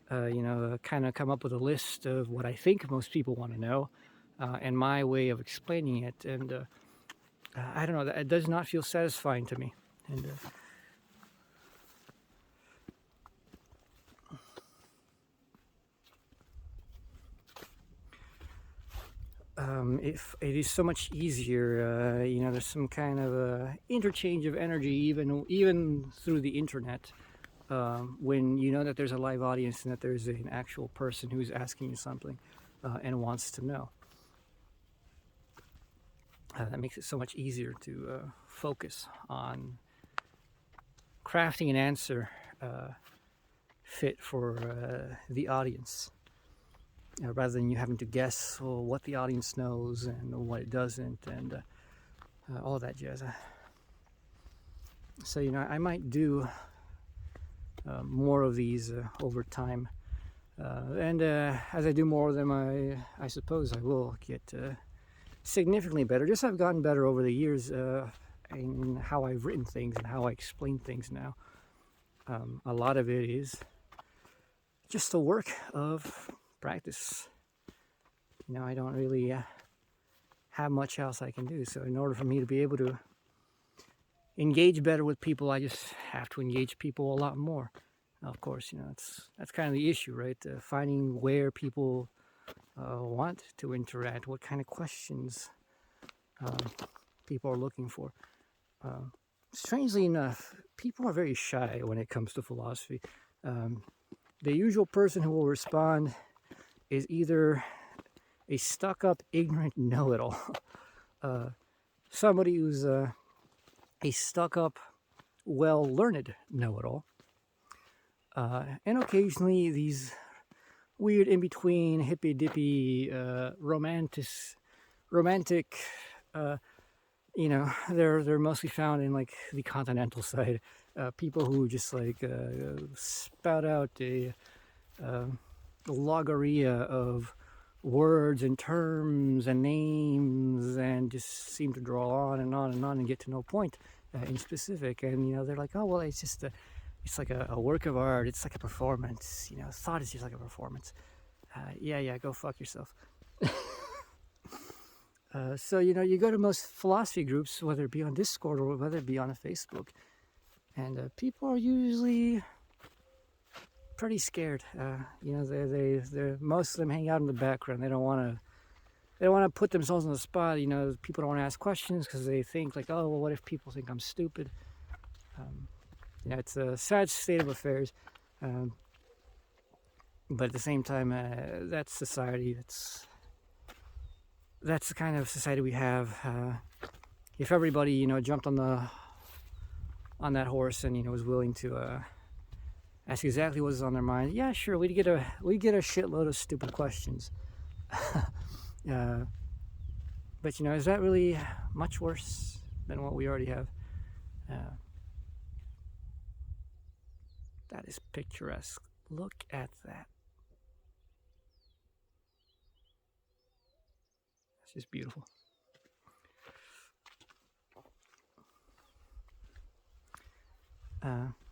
kind of come up with a list of what I think most people want to know, and my way of explaining it. And I don't know, that it does not feel satisfying to me. And if it is so much easier, there's some kind of interchange of energy, even through the internet, when you know that there's a live audience and that there's an actual person who's asking you something and wants to know. That makes it so much easier to focus on crafting an answer fit for the audience, rather than you having to guess what the audience knows and what it doesn't, and all that jazz. So, I might do more of these over time, and as I do more of them, I suppose I will get significantly better. Just I've gotten better over the years in how I've written things and how I explain things now. A lot of it is just a work of practice. I don't really have much else I can do. So in order for me to be able to engage better with people, I just have to engage people a lot more. Of course, that's kind of the issue, right? Finding where people want to interact, what kind of questions people are looking for. Strangely enough, people are very shy when it comes to philosophy. The usual person who will respond is either a stuck-up, ignorant know-it-all, somebody who's a stuck-up, well-learned know-it-all, and occasionally these weird in-between, hippy-dippy, romantic, they're mostly found in like the continental side. People who just like spout out a logorrhea of words and terms and names and just seem to draw on and on and on and get to no point in specific. And they're like, oh well, it's just it's like a work of art. It's like a performance. Thought is just like a performance. Yeah, go fuck yourself. So, you go to most philosophy groups, whether it be on Discord or whether it be on a Facebook, and people are usually pretty scared. They're most of them hang out in the background. They don't want to put themselves on the spot. People don't want to ask questions because they think like, oh, well, what if people think I'm stupid? It's a sad state of affairs. But at the same time, that's society. That's the kind of society we have. If everybody, jumped on that horse and was willing to ask exactly what's on their mind, yeah, sure, we'd get a shitload of stupid questions. But is that really much worse than what we already have? That is picturesque. Look at that. It's just beautiful.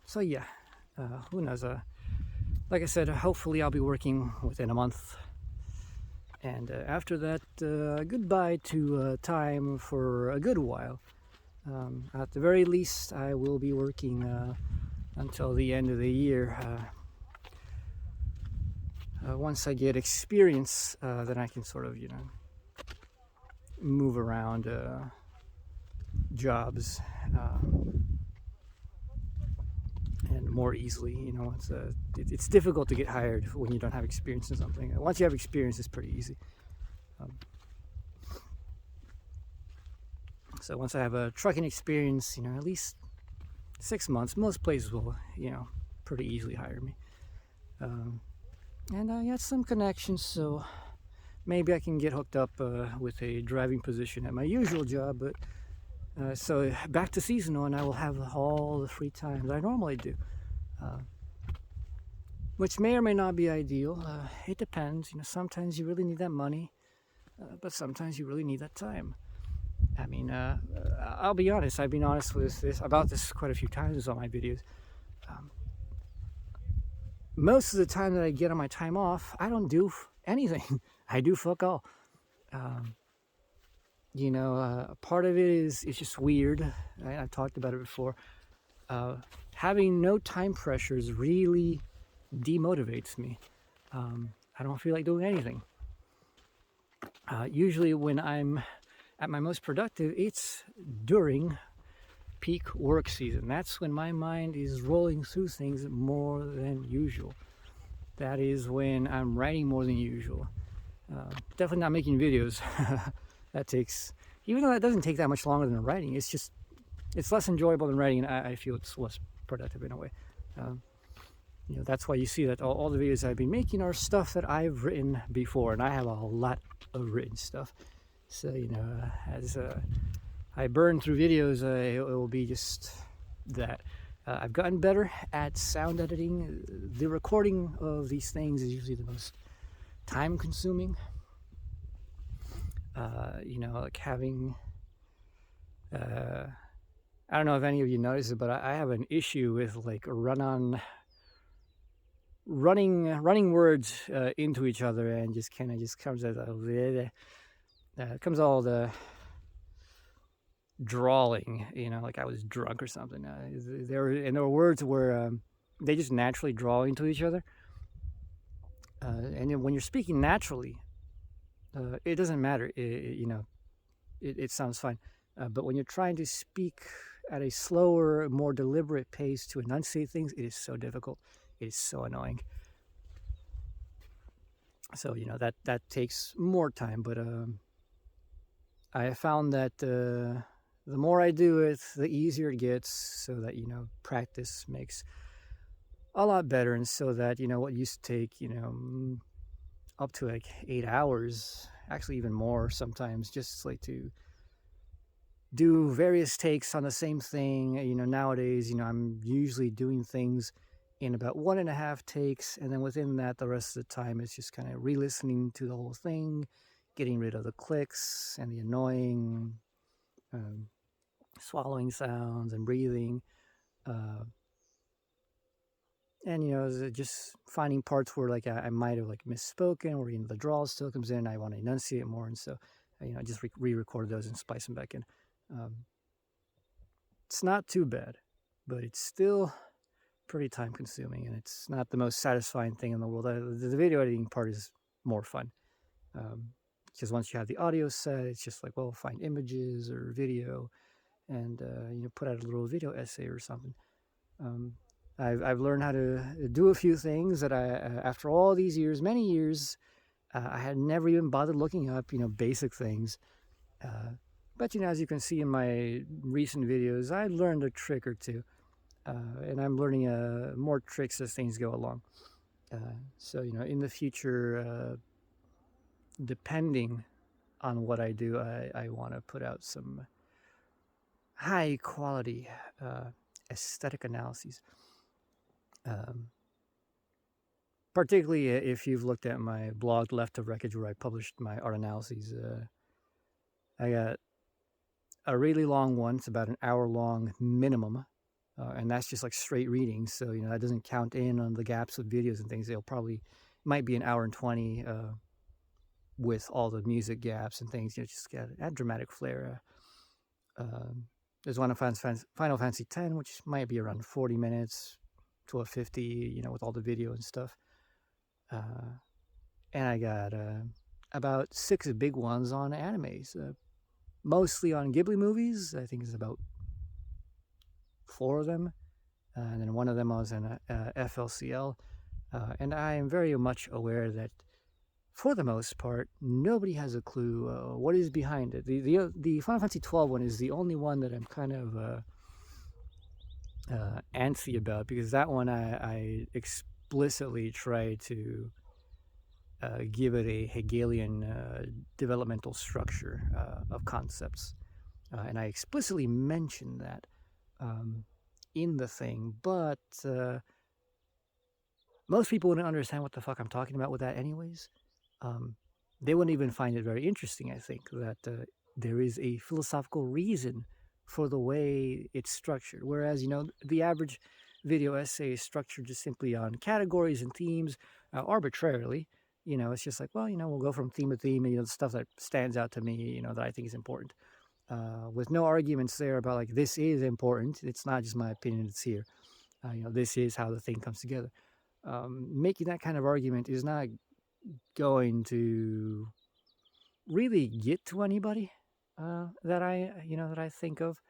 So yeah, who knows? Like I said, hopefully I'll be working within a month. And after that, goodbye to time for a good while. At the very least, I will be working until the end of the year. Once I get experience, then I can sort of, move around jobs and more easily. It's difficult to get hired when you don't have experience in something. Once you have experience, it's pretty easy. So once I have a trucking experience, at least 6 months, most places will, pretty easily hire me. And I got some connections, so maybe I can get hooked up with a driving position at my usual job. But so back to seasonal, and I will have all the free time that I normally do, which may or may not be ideal. It depends. Sometimes you really need that money, but sometimes you really need that time. I mean, I'll be honest. I've been honest about this quite a few times on my videos. Most of the time that I get on my time off, I don't do anything. I do fuck all. Part of it is it's just weird. I've talked about it before. Having no time pressures really demotivates me. I don't feel like doing anything. Usually when I'm at my most productive, it's during peak work season. That's when my mind is rolling through things more than usual. That is when I'm writing more than usual. Definitely not making videos. That takes, even though that doesn't take that much longer than writing, it's less enjoyable than writing, and I feel it's less productive in a way. Um, that's why you see that all the videos I've been making are stuff that I've written before, and I have a lot of written stuff. So as I burn through videos, it will be just that. I've gotten better at sound editing. The recording of these things is usually the most time consuming. Like having, I don't know if any of you notice it, but I have an issue with like running words into each other, and just kind of just comes as comes all the drawling, like I was drunk or something. There were words where they just naturally draw into each other, and then when you're speaking naturally, it doesn't matter. It sounds fine, but when you're trying to speak at a slower, more deliberate pace to enunciate things, it is so difficult. It is so annoying. So that takes more time, but I have found that the more I do it, the easier it gets, so that practice makes a lot better, and so that what used to take up to like 8 hours, actually even more sometimes, just like to do various takes on the same thing. Nowadays, I'm usually doing things in about 1.5 takes, and then within that, the rest of the time, it's just kind of re-listening to the whole thing, getting rid of the clicks and the annoying swallowing sounds and breathing, uh, and just finding parts where like I might have like misspoken, or the drawl still comes in. I want to enunciate more, and so just re-record those and splice them back in. It's not too bad, but it's still pretty time consuming, and it's not the most satisfying thing in the world. The video editing part is more fun, because once you have the audio set, it's just like, well, find images or video, and put out a little video essay or something. I've learned how to do a few things that I, after all these years, many years, I had never even bothered looking up, basic things. But as you can see in my recent videos, I learned a trick or two, and I'm learning more tricks as things go along. So in the future, depending on what I do, I want to put out some high quality aesthetic analyses. Particularly if you've looked at my blog Left of Wreckage, where I published my art analyses. I got a really long one. It's about an hour long minimum, and that's just like straight reading. So that doesn't count in on the gaps of videos and things. Might be an hour and 20 with all the music gaps and things. Just add dramatic flair. There's one of Final Fantasy X, which might be around 40 minutes to a 50, with all the video and stuff. And I got about 6 big ones on animes, mostly on Ghibli movies. I think it's about 4 of them, and then one of them was in FLCL. And I am very much aware that, for the most part, nobody has a clue what is behind it. The Final Fantasy 12 one is the only one that I'm kind of antsy about, because that one I explicitly try to give it a Hegelian developmental structure of concepts. And I explicitly mention that in the thing, but most people wouldn't understand what the fuck I'm talking about with that anyways. They wouldn't even find it very interesting, I think, that there is a philosophical reason for the way it's structured. Whereas, the average video essay is structured just simply on categories and themes, arbitrarily. It's just like, well, we'll go from theme to theme, and the stuff that stands out to me, that I think is important, with no arguments there about like, this is important. It's not just my opinion, it's here. This is how the thing comes together. Making that kind of argument is not going to really get to anybody that I think of.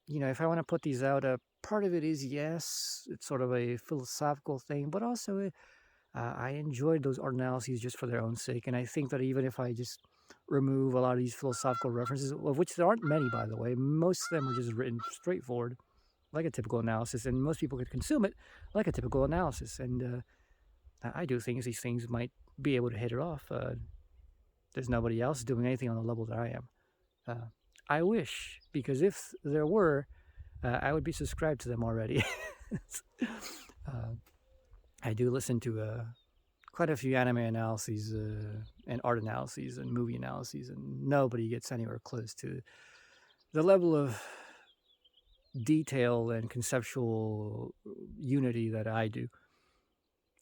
if I want to put these out, part of it is, yes, it's sort of a philosophical thing, but also I enjoyed those art analyses just for their own sake. And I think that even if I just remove a lot of these philosophical references, of which there aren't many, by the way, most of them are just written straightforward, like a typical analysis, and most people could consume it like a typical analysis. And I do think these things might be able to hit it off. There's nobody else doing anything on the level that I am. I wish, because if there were, I would be subscribed to them already. uh, I do listen to quite a few anime analyses and art analyses and movie analyses, and nobody gets anywhere close to the level of detail and conceptual unity that I do.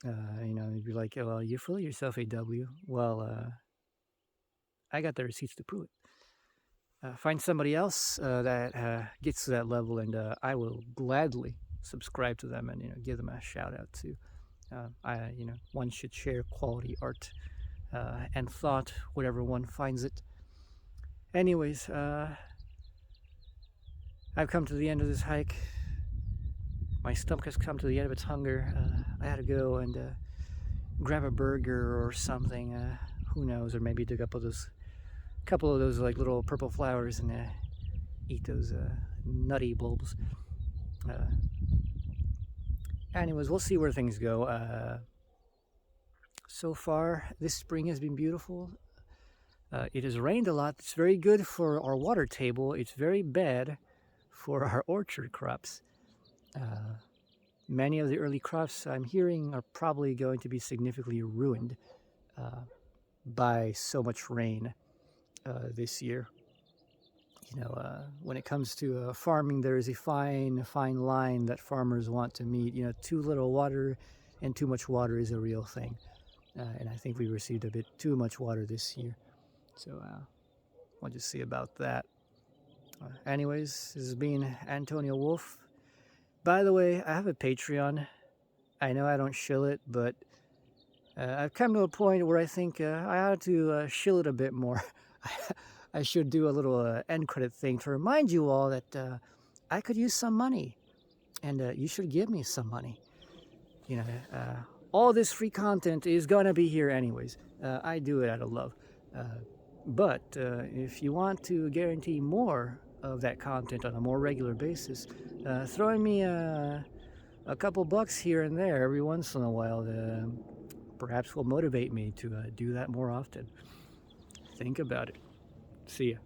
You'd be like, oh, well, you're full of yourself, AW. Well, I got the receipts to prove it. Find somebody else that gets to that level, and I will gladly subscribe to them and give them a shout out too. One should share quality art and thought, whatever one finds it. Anyways, I've come to the end of this hike. My stomach has come to the end of its hunger. I had to go and grab a burger or something. Who knows? Or maybe dig up those couple of those like little purple flowers and eat those nutty bulbs. Anyways, we'll see where things go. So far, this spring has been beautiful. It has rained a lot. It's very good for our water table. It's very bad for our orchard crops. Many of the early crops I'm hearing are probably going to be significantly ruined by so much rain this year. When it comes to farming, there is a fine line that farmers want to meet. Too little water and too much water is a real thing. And I think we received a bit too much water this year. So we'll just see about that. Anyways, this has been Antonio Wolf. By the way, I have a Patreon. I know I don't shill it, but I've come to a point where I think I ought to shill it a bit more. I should do a little end credit thing to remind you all that I could use some money, and you should give me some money. All this free content is gonna be here anyways. I do it out of love. But if you want to guarantee more of that content on a more regular basis, throwing me a couple bucks here and there every once in a while perhaps will motivate me to do that more often. Think about it. See ya.